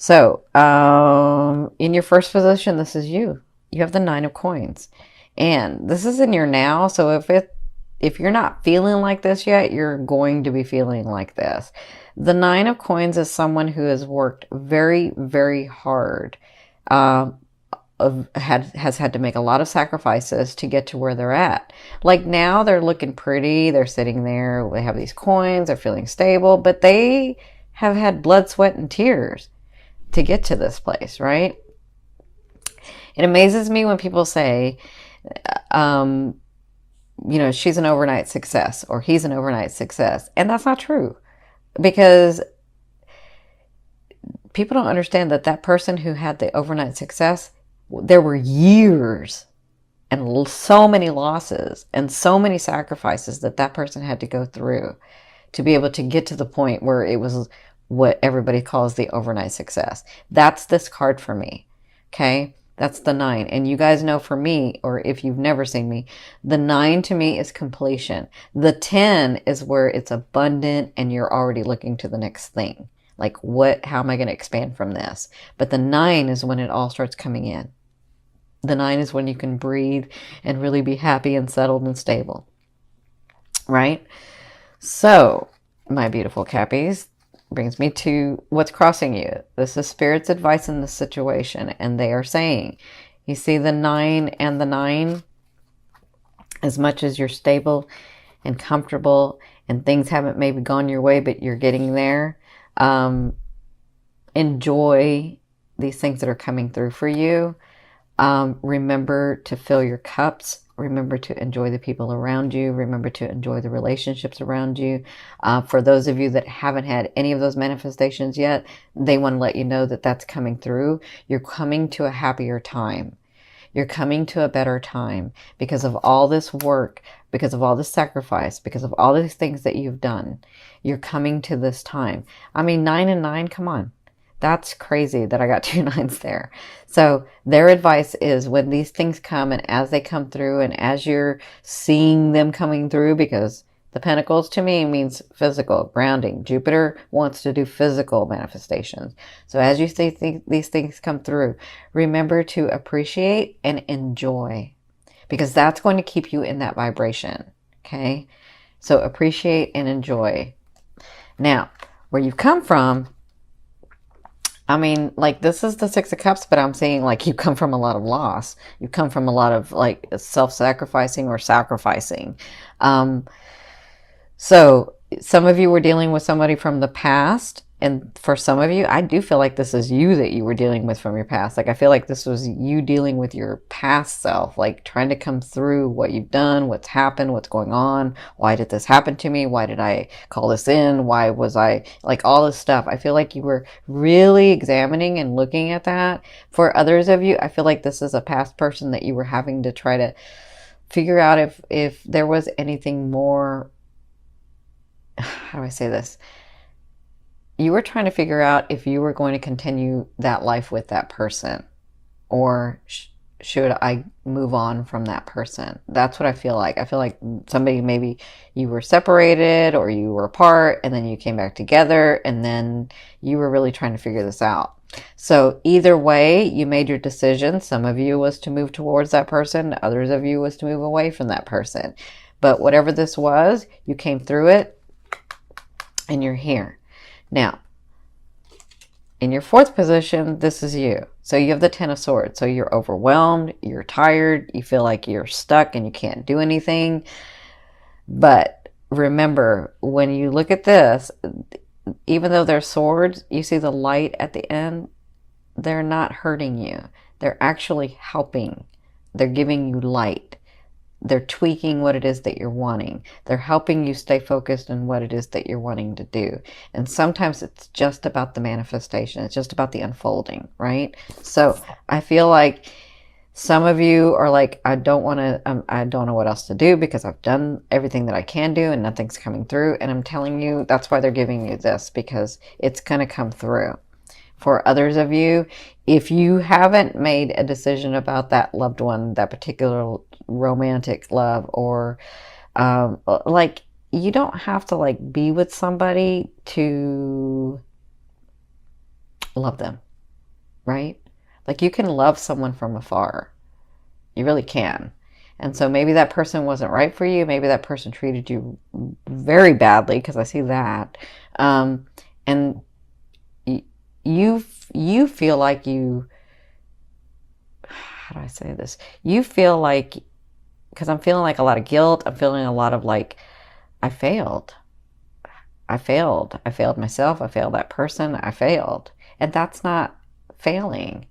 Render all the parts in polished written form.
So, in your first position, this is you. You have the Nine of Coins. And this is in your now. So if you're not feeling like this yet, you're going to be feeling like this. The Nine of Coins is someone who has worked very, very hard. Um, has had to make a lot of sacrifices to get to where they're at. Like now they're looking pretty, they're sitting there, they have these coins, they're feeling stable, but they have had blood, sweat, and tears to get to this place, right? It amazes me when people say, um, she's an overnight success or he's an overnight success. And that's not true, because people don't understand that that person who had the overnight success, there were years and so many losses and so many sacrifices that that person had to go through to be able to get to the point where it was what everybody calls the overnight success. That's this card for me. Okay. That's the 9. And you guys know, for me, or if you've never seen me, the 9 to me is completion. The 10 is where it's abundant and you're already looking to the next thing. Like, how am I going to expand from this? But the 9 is when it all starts coming in. The 9 is when you can breathe and really be happy and settled and stable. Right? So, my beautiful Cappies, brings me to what's crossing you. This is Spirit's advice in this situation. And they are saying, you see the 9 and the 9, as much as you're stable and comfortable and things haven't maybe gone your way, but you're getting there. Enjoy these things that are coming through for you. Remember to fill your cups. Remember to enjoy the people around you. Remember to enjoy the relationships around you. For those of you that haven't had any of those manifestations yet, they want to let you know that that's coming through. You're coming to a happier time. You're coming to a better time because of all this work, because of all this sacrifice, because of all these things that you've done. You're coming to this time. I mean, 9 and 9, come on. That's crazy that I got 2 9s there. So their advice is, when these things come and as they come through and as you're seeing them coming through, because the Pentacles to me means physical, grounding. Jupiter wants to do physical manifestations. So as you see these things come through, remember to appreciate and enjoy, because that's going to keep you in that vibration. Okay? So appreciate and enjoy. Now, where you've come from, I mean, like, this is the 6 of Cups, but I'm saying, like, you come from a lot of loss. You come from a lot of, like, self-sacrificing or sacrificing. So some of you were dealing with somebody from the past. And for some of you, I do feel like this is you that you were dealing with from your past. Like, I feel like this was you dealing with your past self, like trying to come through what you've done, what's happened, what's going on. Why did this happen to me? Why did I call this in? Why was I, like, all this stuff? I feel like you were really examining and looking at that. For others of you, I feel like this is a past person that you were having to try to figure out if there was anything more. How do I say this? You were trying to figure out if you were going to continue that life with that person, or should I move on from that person? That's what I feel like. I feel like somebody, maybe you were separated or you were apart and then you came back together, and then you were really trying to figure this out. So either way, you made your decision. Some of you was to move towards that person. Others of you was to move away from that person. But whatever this was, you came through it and you're here. Now, in your 4th position, this is you. So you have the 10 of Swords. So you're overwhelmed, you're tired, you feel like you're stuck and you can't do anything. But remember, when you look at this, even though they're swords, you see the light at the end. They're not hurting you. They're actually helping. They're giving you light. They're tweaking what it is that you're wanting. They're helping you stay focused on what it is that you're wanting to do. And sometimes it's just about the manifestation. It's just about the unfolding, right? So I feel like some of you are like, I don't know what else to do because I've done everything that I can do and nothing's coming through. And I'm telling you, that's why they're giving you this, because it's going to come through. For others of you, if you haven't made a decision about that loved one, that particular romantic love, or like, you don't have to, like, be with somebody to love them. right? Like you can love someone from afar. You really can. And so maybe that person wasn't right for you. Maybe that person treated you very badly, because I see that. And you you feel like you, how do I say this? You feel like, because I'm feeling like a lot of guilt. I'm feeling a lot of like, I failed. I failed. I failed myself. I failed that person. I failed. And that's not failing.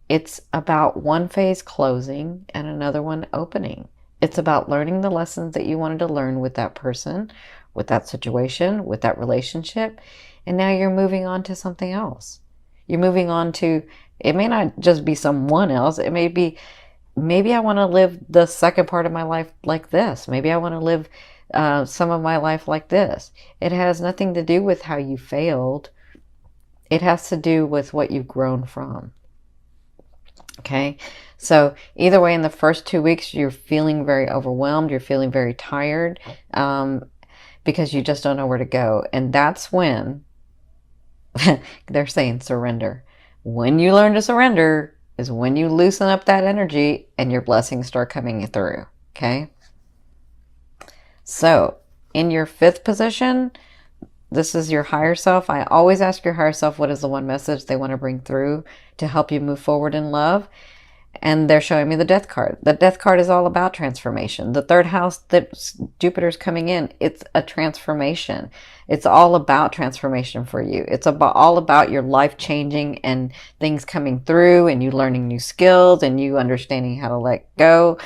It's about one phase closing and another one opening. It's about learning the lessons that you wanted to learn with that person, with that situation, with that relationship. And now you're moving on to something else. You're moving on to, it may not just be someone else. It may be, maybe I want to live the second part of my life like this. Maybe I want to live some of my life like this. It has nothing to do with how you failed. It has to do with what you've grown from. Okay, so either way, in the first 2 weeks, you're feeling very overwhelmed. You're feeling very tired because you just don't know where to go. And that's when they're saying surrender. When you learn to surrender is when you loosen up that energy and your blessings start coming through. Okay, so in your 5th position, this is your higher self. I always ask your higher self what is the one message they want to bring through to help you move forward in love. And they're showing me the Death card. The Death card is all about transformation. The 3rd house that Jupiter's coming in, it's a transformation. It's all about transformation for you. It's all about your life changing and things coming through and you learning new skills and you understanding how to let go.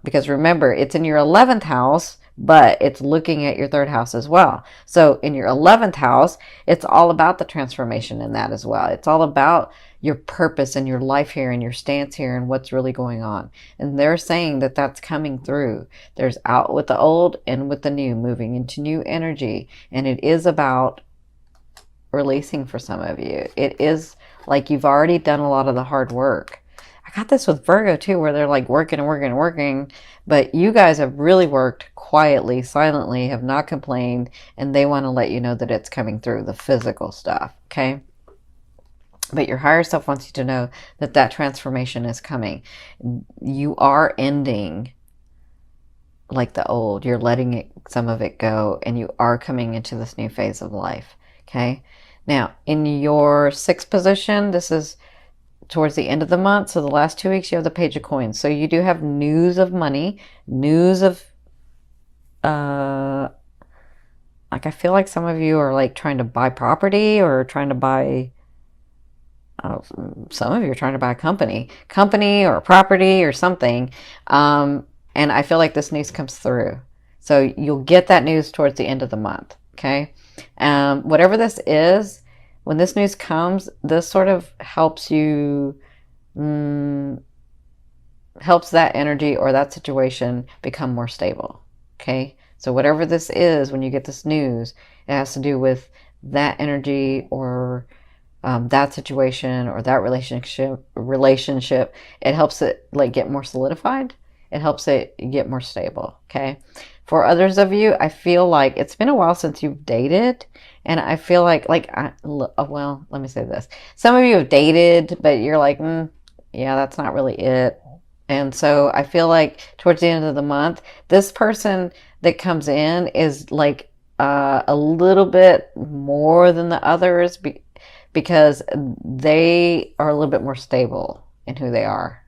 Because remember, it's in your 11th house, but it's looking at your 3rd house as well. So in your 11th house, it's all about the transformation in that as well. It's all about your purpose and your life here and your stance here and what's really going on. And they're saying that that's coming through. There's out with the old and with the new, moving into new energy. And it is about releasing for some of you. It is like you've already done a lot of the hard work. I got this with Virgo too, where they're like working and working and working, but you guys have really worked quietly, silently, have not complained, and they want to let you know that it's coming through, the physical stuff, okay? But your higher self wants you to know that that transformation is coming. You are ending like the old. You're letting some of it go, and you are coming into this new phase of life, okay? Now, in your 6th position, this is towards the end of the month. So the last 2 weeks, you have the Page of Coins. So you do have news of money, news of, like I feel like some of you are like trying to buy property or trying to buy, some of you are trying to buy a company or a property or something. And I feel like this news comes through. So you'll get that news towards the end of the month. Okay. Whatever this is, when this news comes, this sort of helps you, helps that energy or that situation become more stable. Okay. So whatever this is, when you get this news, it has to do with that energy or that situation or that relationship. It helps it like get more solidified. It helps it get more stable. Okay. For others of you, I feel like it's been a while since you've dated. And I feel like well, let me say this. Some of you have dated, but you're like, yeah, that's not really it. And so I feel like towards the end of the month, this person that comes in is like a little bit more than the others because they are a little bit more stable in who they are.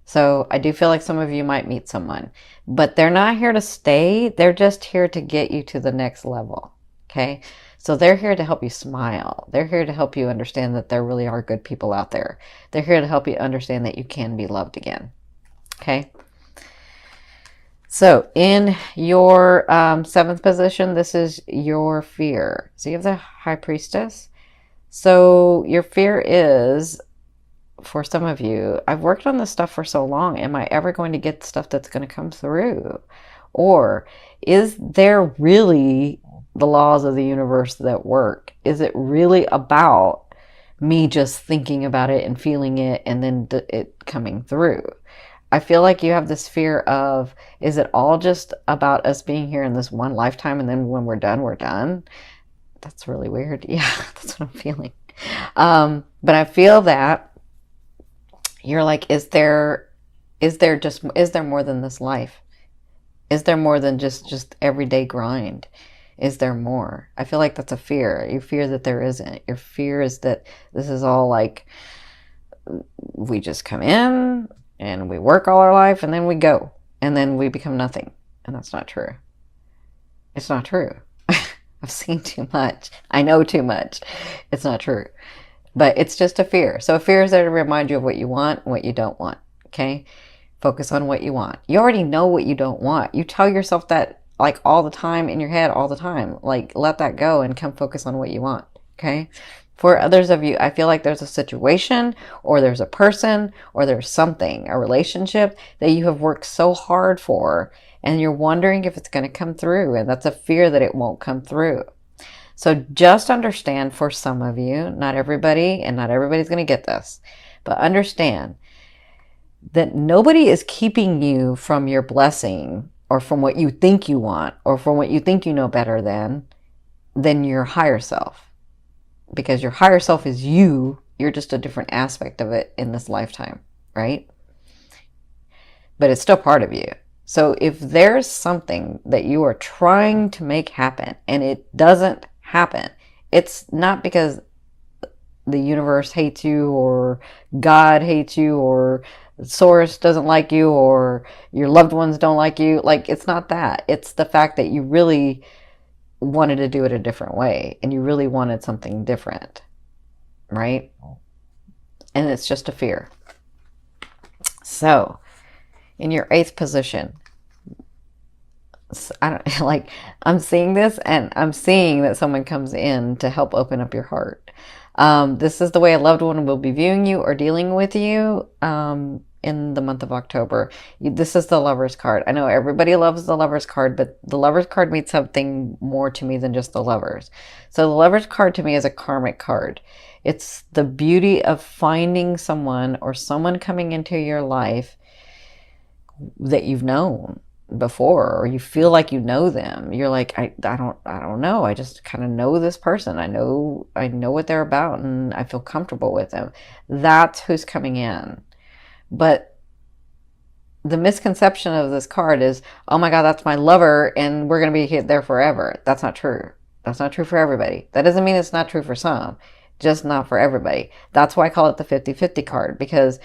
So I do feel like some of you might meet someone, but they're not here to stay. They're just here to get you to the next level. Okay. So they're here to help you smile. They're here to help you understand that there really are good people out there. They're here to help you understand that you can be loved again. Okay. So in your 7th position, this is your fear. So you have the High Priestess. So your fear is, for some of you, I've worked on this stuff for so long. Am I ever going to get stuff that's going to come through? Or is there really the laws of the universe that work? Is it really about me just thinking about it and feeling it and then it coming through? I feel like you have this fear of, is it all just about us being here in this one lifetime and then when we're done, we're done? That's really weird. Yeah, that's what I'm feeling. But I feel that you're like, is there more than this life? Is there more than just everyday grind? Is there more? I feel like that's a fear. You fear that there isn't. Your fear is that this is all like, we just come in and we work all our life and then we go and then we become nothing. And that's not true. It's not true. I've seen too much. I know too much. It's not true. But it's just a fear. So a fear is there to remind you of what you want and what you don't want. Okay? Focus on what you want. You already know what you don't want. You tell yourself that like all the time in your head, all the time. Like, let that go and come focus on what you want. Okay? For others of you, I feel like there's a situation or there's a person or there's something, a relationship that you have worked so hard for and you're wondering if it's going to come through. And that's a fear that it won't come through. So just understand, for some of you, not everybody, and not everybody's going to get this, but understand that nobody is keeping you from your blessing or from what you think you want or from what you think you know better than your higher self. Because your higher self is you. You're just a different aspect of it in this lifetime, right? But it's still part of you. So if there's something that you are trying to make happen and it doesn't happen, it's not because the universe hates you or God hates you or Source doesn't like you or your loved ones don't like you. Like, it's not that. It's the fact that you really wanted to do it a different way and you really wanted something different, right? And it's just a fear. So in your 8th position, I don't like, I'm seeing this and I'm seeing that someone comes in to help open up your heart. This is the way a loved one will be viewing you or dealing with you in the month of October. This is the Lover's card. I know everybody loves the Lover's card, but the Lover's card means something more to me than just the Lovers. So the Lover's card to me is a karmic card. It's the beauty of finding someone or someone coming into your life that you've known before, or you feel like you know them. You're like, I don't know. I just kind of know this person. I know what they're about and I feel comfortable with them. That's who's coming in. But the misconception of this card is, oh my God, that's my lover and we're going to be there forever. That's not true. That's not true for everybody. That doesn't mean it's not true for some, just not for everybody. That's why I call it the 50-50 card, because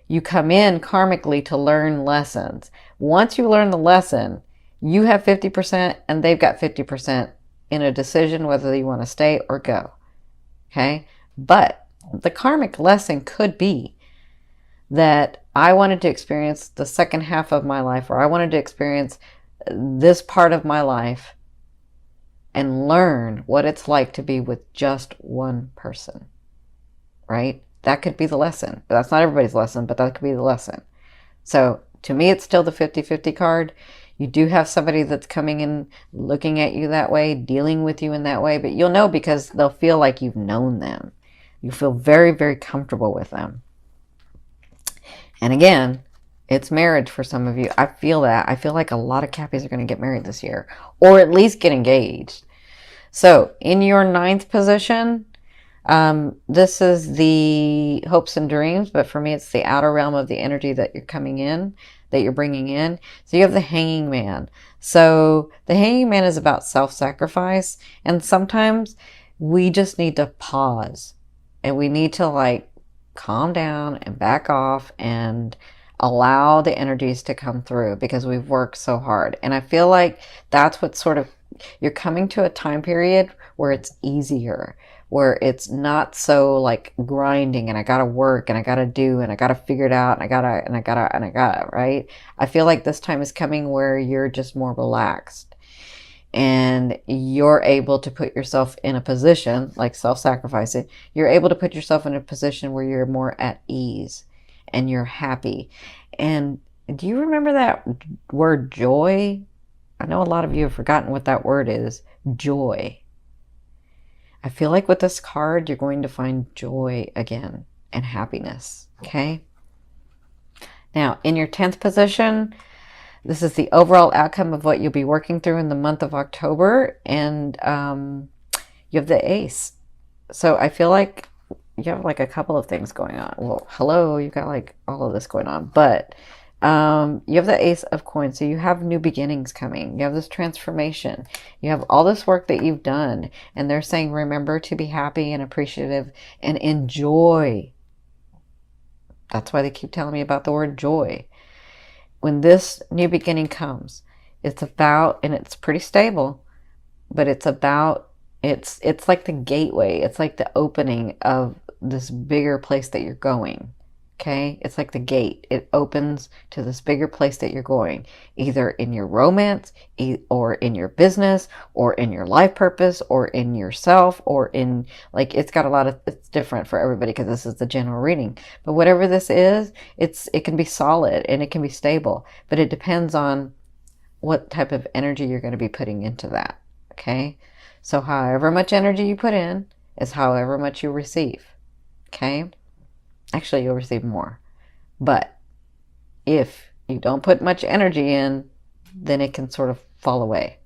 you come in karmically to learn lessons. Once you learn the lesson, you have 50% and they've got 50% in a decision whether you want to stay or go. Okay? But the karmic lesson could be that I wanted to experience the second half of my life, or I wanted to experience this part of my life and learn what it's like to be with just one person. Right? That could be the lesson. But that's not everybody's lesson, but that could be the lesson. So to me, it's still the 50-50 card. You do have somebody that's coming in, looking at you that way, dealing with you in that way, but you'll know because they'll feel like you've known them. You feel very, very comfortable with them. And again, it's marriage for some of you. I feel that. I feel like a lot of Cappies are going to get married this year, or at least get engaged. So in your 9th position, this is the hopes and dreams, but for me, it's the outer realm of the energy that you're coming in, that you're bringing in. So you have the Hanging Man. So the Hanging Man is about self-sacrifice. And sometimes we just need to pause and we need to like calm down and back off and allow the energies to come through because we've worked so hard. And I feel like that's what sort of, you're coming to a time period where it's easier, where it's not so like grinding and I gotta work and I gotta do and I gotta figure it out and I gotta, right? I feel like this time is coming where you're just more relaxed and you're able to put yourself in a position, like self-sacrificing, you're able to put yourself in a position where you're more at ease and you're happy. And do you remember that word joy? I know a lot of you have forgotten what that word is, joy. I feel like with this card, you're going to find joy again and happiness, okay? Now, in your 10th position, this is the overall outcome of what you'll be working through in the month of October, and you have the Ace. So I feel like you have like a couple of things going on. Well, hello, you got like all of this going on, but you have the Ace of Coins, so you have new beginnings coming. You have this transformation. You have all this work that you've done, and they're saying, remember to be happy and appreciative and enjoy. That's why they keep telling me about the word joy. When this new beginning comes, it's about, and it's pretty stable, but it's about, it's like the gateway. It's like the opening of this bigger place that you're going. Okay? It's like the gate. It opens to this bigger place that you're going, either in your romance, or in your business, or in your life purpose, or in yourself, or in, like, it's got a lot of, it's different for everybody because this is the general reading. But whatever this is, it can be solid and it can be stable, but it depends on what type of energy you're going to be putting into that. Okay? So however much energy you put in is however much you receive. Okay? Actually, you'll receive more. But if you don't put much energy in, then it can sort of fall away.